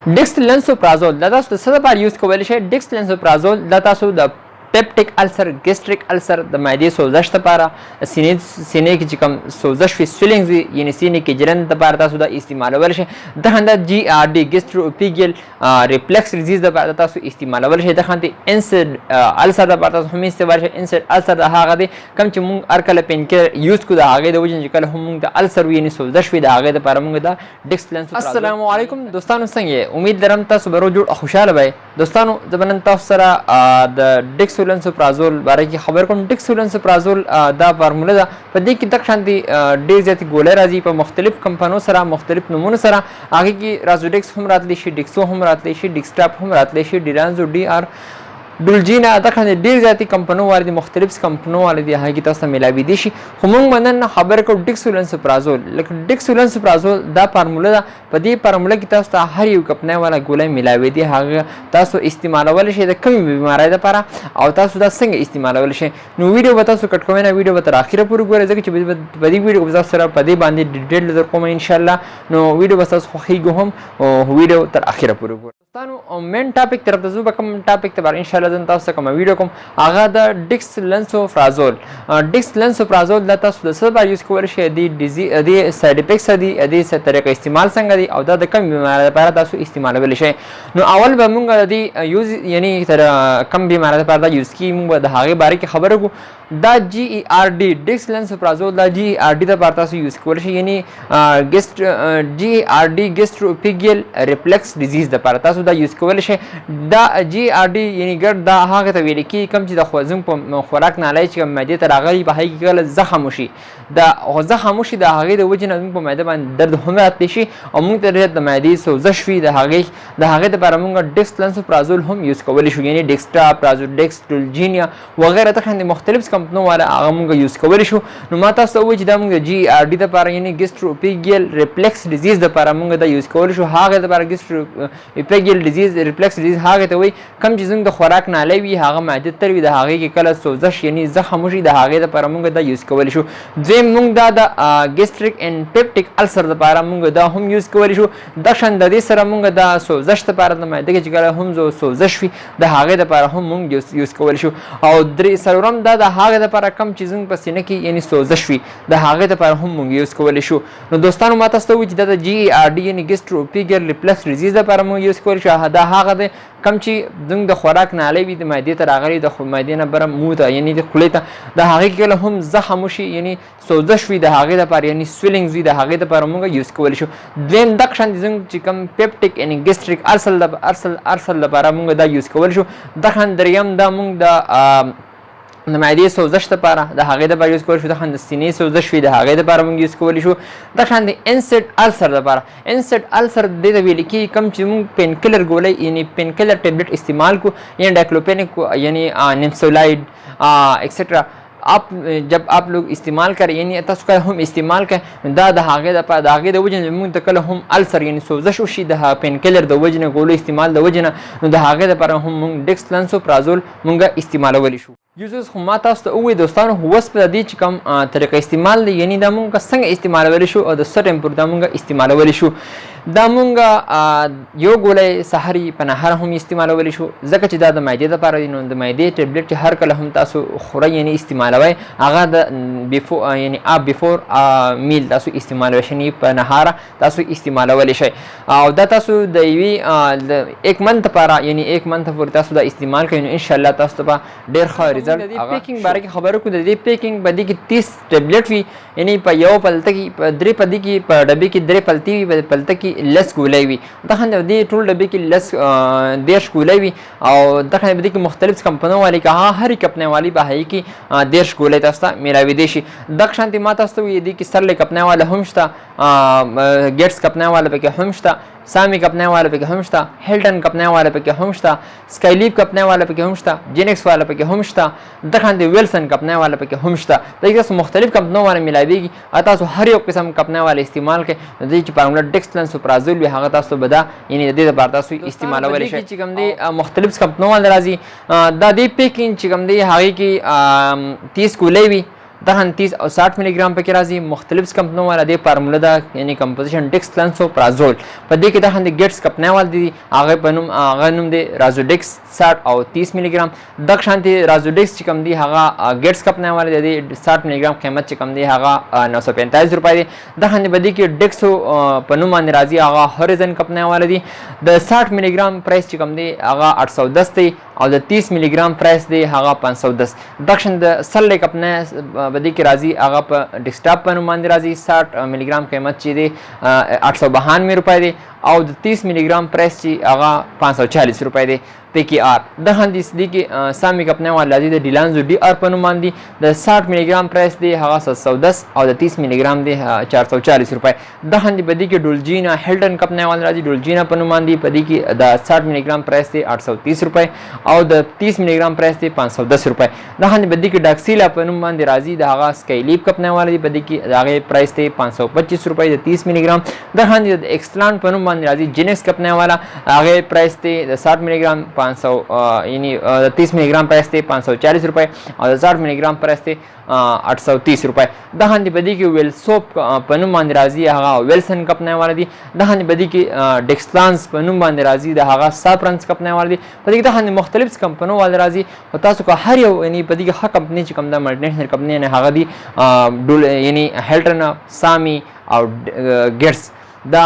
डेक्सलेंसोप्राजोल دا تاسو د څه لپاره یوز کولی شئ؟ ډیکسلنسوپرازول دا تاسو د پیپټیک السر، ګیسټریک السر، د معدې سوزش لپاره، سینې کې چې کوم سوزش وي، سویلنګز وي، یعنې سینې کې جلن لپاره تاسو دا استعمالولی شئ. دغه جی آر ډي ګیسټروپیګیل ریفلیکس ډیزیز لپاره تاسو استعمالولی شئ. دغه انسیډ السر لپاره تاسو هم استعمالولی شئ. انسیډ السر د هغه دی کوم چې موږ هر کله پین کیلر یوز کړو د هغې د وجې نه چې کله هم موږ د السر وي یعنې سوزش وي د هغې دپاره موږ دا ډیکسلنسوپرازول. السلام علیکم دوستانو، څنګه یې؟ امید لرم تاسو به روغ جوړ او خوشحاله به یې. دوستانو زه به نن تاسو سره د ډیکسلنسوپرازول باره کې خبر کوم. ډیکسلنسوپرازول دا فارموله ده، په دې کې دغه شانتې ډېر زیاتې ګولۍ راځي په مختلف کمپنیو سره، مختلف نومونو سره. هغې کې رازوډیکس هم راتلی شي، ډیکسو هم راتلی شي، ډیکسټاپ هم راتلی شي، ډیرانزو ډي آر ډولجینا دغه ډېر زیاتې کمپنیو والے دي، مختلف کمپنیو والے دي، هغې کې تاسو ته میلاویدی شي. خو موږ به نن خبرې کوو ډیکسلنسوپرازول. لکه ډیکسلنسوپرازول دا فارموله ده، په دې فارموله کې تاسو ته هر یو کمپنۍ والا ګولۍ میلاویدي، هغه تاسو استعمالولی شئ د کومې بیمارۍ دپاره او تاسو دا څنګه استعمالولی شئ. نو ویډیو به تاسو کټ کوئ نه، ویډیو به تر اخره پورې ګورئ، ځکه چې په دې ویډیو کې تاسو سره په دې باندې ډیټیل در کوم انشاءالله. نو ویډیو به تاسو خوښیږي هم او ویډیو تر اخره پورې ګورئ. دوستانو مین ټاپک طرف ته ځو، به کوم ټاپک ته به انشاءالله زه تاسو ته کومه ویډیو کوم، هغه د ډیکسلنسوپرازول. ډیکسلنسوپرازول دا تاسو د څه لپاره یوز کولی شئ؟ د سایډ افیکټس دي، د طریقه استعمال څنګه دي او دا د کوم بیمارۍ لپاره تاسو استعمالولی شئ. نو اول به موږ د دې یوز یعنې تر کوم بیمارۍ لپاره دا یوز کیږي موږ به د هغې باره کې خبرې کوو. دا جی ای آر ډي ډیکسلنسوپرازول دا جی ای آر ډي لپاره تاسو یوز کولی شئ، یعنې جی ای آر ډي ګیسټروپیګیل ریفلیکس ډیزیز لپاره تاسو دا یوز کولی شئ. دا جی آر ډي یعنې ګډ دا هغه ته ویل کېږي کوم چې د زموږ په خوراک نالی چې معدې ته راغلي په هغې کې کله زخم وشي، دا زخم وشي د هغې د وجې نه زموږ په معده باندې درد هم راتلی شي او موږ ته ډېر د معدې سوزش وي، د هغې دپاره موږ ډیکسلنسوپرازول هم یوز کولی شو، یعنې ډیکسټاپ، رازوډیکس، ډولجینیا وغیره دغه مختلف کمپنیو والا هغه موږ یوز کولی شو. نو ما تاسو ته ووایي چې دا موږ د جی آر ډي دپاره یعنې ګیسټروپیګیل ریفلیکس ډیزیز دپاره موږ دا یوز کولی شو. هغې دپاره ګیسټروپیګیل ډیزیز ریفلیکس ډیزیز هغې ته وایي کوم چې زموږ د خوراک نالی وي، هغه معده تر وي، د هغې کې کله سوزش یعنې زخم وشي، د هغې دپاره موږ دا یوز کولی شو. دویم موږ دا د ګیسټریک اینډ پیپټیک السر دپاره موږ دا هم یوز کولی شو. دغه شان د دې سره موږ دا سوزش دپاره د معده کې چې کله هم سوزش وي د هغې دپاره هم موږ یوز کولی شو. او څلورم دا د هغې دپاره کوم چې زموږ په سینه کې یعنې سوزش وي د هغې دپاره هم موږ یوز کولی شو. نو دوستانو ما تاسو ته ووایي چې دا د جی ای آر ډي یعنې ګیسټروپیګیل ریفلیکس ډیزیز دپاره موږ یوز کولی شو. دا هغه دی کوم چې زموږ د خوراک نالی وي، د معدې ته راغلي، د معدې نه بره مو ته یعنې د خولې ته د هغې کې کله هم زخم وشي یعنې سوزش وي د هغې دپاره یعنې سویلنګز وي د هغې دپاره موږ یوز کولی شو. دویم دغه شان زموږ چې کوم پیپټیک یعنې ګیسټریک السر لپاره موږ دا یوز کولی شو. دغه دریم دا موږ د معدې سوزش دپاره د هغې دپاره یوز کولی شو. دغه د سینې سوزش وي د هغې دپاره موږ یوز کولی شو. دغه شان د انسیډ السر دپاره، انسیډ السر دې ته ویل کېږي کوم چې موږ پین کلر ګولۍ یعنې پین کلر ټیبلټ استعمال کړو، یعنې ډایکلوپینک یعنې نیمسولایډ ایکسیټرا جب آپ لوگ استعمال کریں یعنی تاسو کله هم استعمال کړئ دا د هغې دپاره د هغې د وجې نه موږ ته کله هم السر یعنې سوزش وشي د پین کلر د وجې نه، ګولو استعمال د وجې نه، نو د هغې دپاره هم موږ ډیکسلنسوپرازول موږ استعمالولی شو. یوزز خو ما تاسو ته ووایي دوستانو اوس په دې چې کوم طریقه استعمال دی یعنې دا موږ څنګه استعمالولی شو او د څه ټایم پورې دا موږ استعمالولی شو. دا موږ یو ګولۍ سحري په نهار هم استعمالولی شو، ځکه چې دا د معدې دپاره دی. نو د معدې ټیبلټ چې هر کله هم تاسو خورئ یعنې استعمالوئ هغه د یعنې بیفور میل تاسو استعمالولی شئ، په نهاره تاسو استعمالولی شئ. او دا تاسو د یوې ایک منت لپاره یعنې ایک منت پورې تاسو دا استعمال کوئ، نو انشاءالله تاسو ته به ډېر ښه د دې پیکینګ باره کې خبرې کوو. د دې پیکینګ په دې کې 30 ټیبلټ وي، یعنې په یو پلته کې په درې پلتې کې په ډبې کې 3 پلتې وي، په پلته کې 10 ګولۍ وي. دغه د دې ټول ډبې کې 10 ګولۍ وي او دغه په دې کې مختلف کمپنیو والي که هرې کمپنۍ والي به هغې کې 10 ګولۍ تاسو ته میلاویدی شي. دغه شانتې ما تاسو ته ووایي دې کې سرلی کمپنۍ والا هم شته، ګیټس کمپنۍ والا پکې هم شته، سامي کمپنۍ والا پکې هم شته، هیلټن کمپنۍ والا پکې هم شته، سکایلیپ کمپنۍ والا پکې هم شته، جینکس والا پکې هم شته، دغه ویلسن کمپنۍ والا پکې هم شته. دغه تاسو مختلف کمپنیو والا میلاویږي، تاسو هر یو قسم کمپنۍ والا استعمال کړئ. د دې چې فارموله ډیکسلنسوپرازول وي هغه تاسو به دا یعنې د دې لپاره تاسو استعمالولی شئ. چې کوم دی مختلف کمپنیو والا راځي دا دې پیکینګ چې کوم دی هغې کې 30 ګولۍ وي، دغه 30 او 60 ملي ګرام پکې راځي. مختلف کمپنیو والا د فارموله ده یعنی کمپوزیشن ډیکسلنسوپرازول. په دې کې دغه د ګیټس کمپنۍ والا دي هغه په نوم هغه نوم دی رازوډیکس 60 او 30 ملي ګرام. دغه شانتي رازوډیکس چې کوم دی هغه ګیټس کمپنۍ والا دی 60 ملي ګرام قیمت چې کوم دی هغه 945 روپۍ دی. دغه باندې کې ډیکسو په نوم باندې راځي هغه هوریزن کمپنۍ والا دی. د 60 ملي ګرام پرایس چې کوم دی هغه 810 دی او د 30 ملي ګرام پرایس دی هغه 510. دغه د سل کمپنۍ باندې کې راځي هغه په ډیسکټاپ په نوم باندې راځي 60 ملي ګرام قیمت چې دی 892 روپۍ دی او د 30 ملي ګرام پرایس چې هغه 540 روپۍ دی. PKR دغه د دې کې سامي کمپنۍ والا دی د ډیلانزو DR په نوم باندې د 60 ملي ګرام پرایس دی هغه 710 او د 30 ملي ګرام دی 440 روپۍ. دغه د بدی کې ډولجینا هیلټن کمپنۍ والا راځي ډولجینا په نوم باندې په دې کې د 60 ملي ګرام پرایس دی 830 روپۍ او د 30 ملي ګرام پرایس دی 510 روپۍ. دغه د بدی کې ډاکسیلا په نوم باندې راځي د هغه سکایلیپ کمپنۍ والا دی په دې کې دغه پرایس دی 525 روپۍ د 30 ملي ګرام. دغه د ایکسلان په نوم باندې راځي جینکس کمپنۍ والا هغه پرایس دی د 60 ملي ګرام 500 یعنی 30 ملي ګرام پرایس دی 540 روپۍ او د 60 ملي ګرام پرایس دی 830 روپۍ. دغه د بدی کې ویل سوپ په نوم باندې راځي هغه ویلسن کمپنۍ والا دی. دغه د بدی کې ډیکسلانس په نوم باندې راځي د هغه ساپرنس کمپنۍ والا دی. په دې کې دغه مختلف کمپنیو والا راځي او تاسو کو هر یو یعنی په دې کې هغه کمپنۍ چې کوم د ملټینیشنل کمپنۍ نه هغه دی یعنی هیلټن سامي او ګیټس دا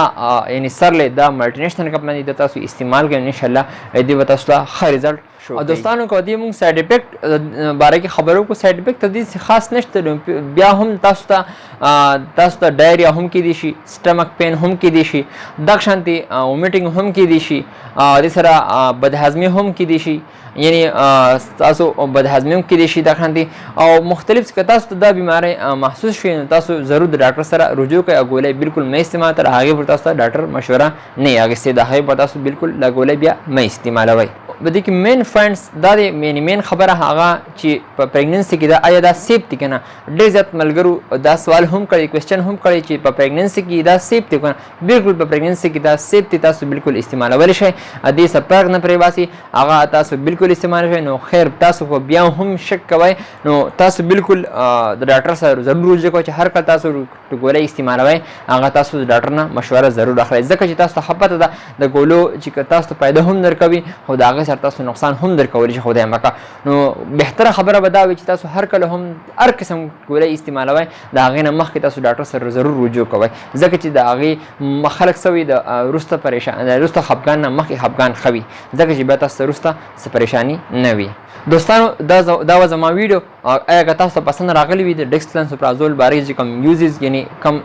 یعنی سرله دا ملټینیشنل کمپنۍ د تاسو استعمال کوئ ان شاء الله دې به تاسو ته ښه رزلټ او دوستانو کو دې موږ سایډ افیکټ باره کې خبرو کو سایډ افیکټ ته دې خاص نشته. بیا هم تاسو ته ډایریا هم کې دي شي سټمک پین هم کې دي شي دغه شانتي ومیټینګ هم کې دي شي د سره بدهضمي هم کې دي شي یعنی تاسو بدهضمي هم کې دي شي دغه شانتي او مختلف تاسو ته دا بیماری محسوس شي تاسو ضرور د ډاکټر سره رجوع کوئ. غولې بالکل مې استعمال تر هغه پر تاسو ډاکټر مشوره نه اغستې د هغه پر تاسو بالکل لا غولې بیا مې استعمالوي. بده کې مین فرندز دا د مین خبره هغه چې په پریګننسي کې دا آیا دا سیف دي کنه. ډېر زیات ملګرو دا سوال هم کړی کوېسچن هم کړی چې په پریګننسي کې دا سیف دي کنه. بالکل په پریګننسي کې دا سیف دي تاسو بالکل استعمالولی شئ دې څه فرق نه پرې باسي هغه تاسو بالکل استعمالولی شئ. نو خیر تاسو خو بیا هم شک کوئ نو تاسو بالکل د ډاکټر سره ضرور رجوع کوئ چې هر کله تاسو ګولۍ استعمالوئ هغه تاسو د ډاکټر نه مشوره ضرور اخلئ ځکه چې تاسو ته ښه پته ده د ګولو چې تاسو ته فایده هم درکوي خو د هغې سره تاسو نقصان هم درکولی شي خدای مکه. نو بهتره خبره به دا وي چې تاسو هر کله هم هر قسم ګولۍ استعمالوئ د هغې نه مخکې تاسو ډاکټر سره ضرور رجوع کوئ ځکه چې د هغې خلک څه وي د وروسته پریشان د وروسته خفګان نه مخکې خفګان ښه وي ځکه چې بیا تاسو ته وروسته څه پریشاني نه وي. دوستانو دا و زما ویډیو. ایا که تاسو ته پسند راغلی وي د ډیکسلنسوپرازول باره کې چې کوم یوزز یعنی کم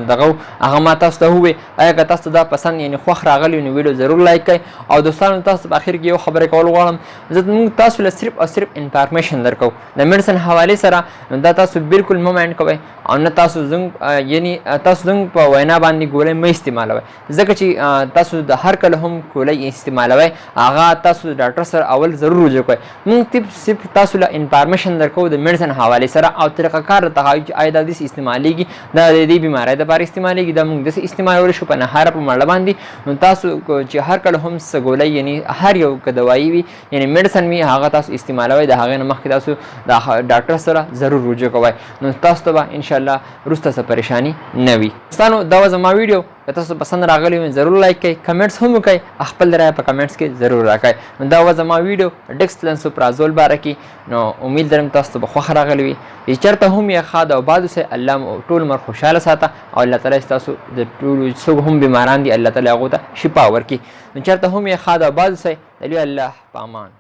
دغه هغه ما تاسو ته ووایي ایا که تاسو ته دا پسند یعنی خوښ راغلی نو ویډیو ضرور لایک کړئ. او دوستانو تاسو په اخر کې یو خبره کول غواړم زه موږ تاسو له صرف او صرف انفارمیشن درکو د میډیسن حوالې سره نو دا تاسو بالکل مه مایند کوئ او نه تاسو زنګ یعنی تاسو زنګ په وینا باندې ګولۍ مه استعمالوئ ځکه چې تاسو د هر کله هم ګولۍ استعمالوئ هغه تاسو د ډاکټر سره اول ضرور رجوع کوئ. موږ صرف تاسو له انفارمیشن درکو د میډیسن حوالې سره او طریقه کار راته ښایو چې آیا دا داسې استعمالیږي دا د دې بیمارۍ دپاره استعمالیږي دا موږ داسې استعمالولی شو په نهاره په مړه باندې. نو تاسو چې هر کله هم څه ګولۍ یعنی هر یو که دوایي وي یعنی میډیسن وي هغه تاسو استعمالوئ د هغې نه مخکې تاسو د ډاکټر سره ضرور رجوع کوئ نو تاسو ته به انشاءالله وروسته څه پریشاني نه وي. دوستانو دا و زما ویډیو که تاسو پسند راغلی وي ضرور لایک کړئ کمنټس هم وکړئ خپل رایه په کمنټس کې ضرور راکړئ. نو دا و زما ویډیو ډیکسلنسوپرازول باره کې. نو امید لرم تاسو ته به خوښ راغلی وي چې چېرته هم یې ښه ده او باد اوسئ الله مو ټول عمر خوشحاله ساته او الله تعالی ستاسو د ټولو څوک هم بیماران دي الله تعالی هغو ته شفا ورکړي. نو چېرته هم یې ښه ده او باد اوسئ د لوی الله په امان.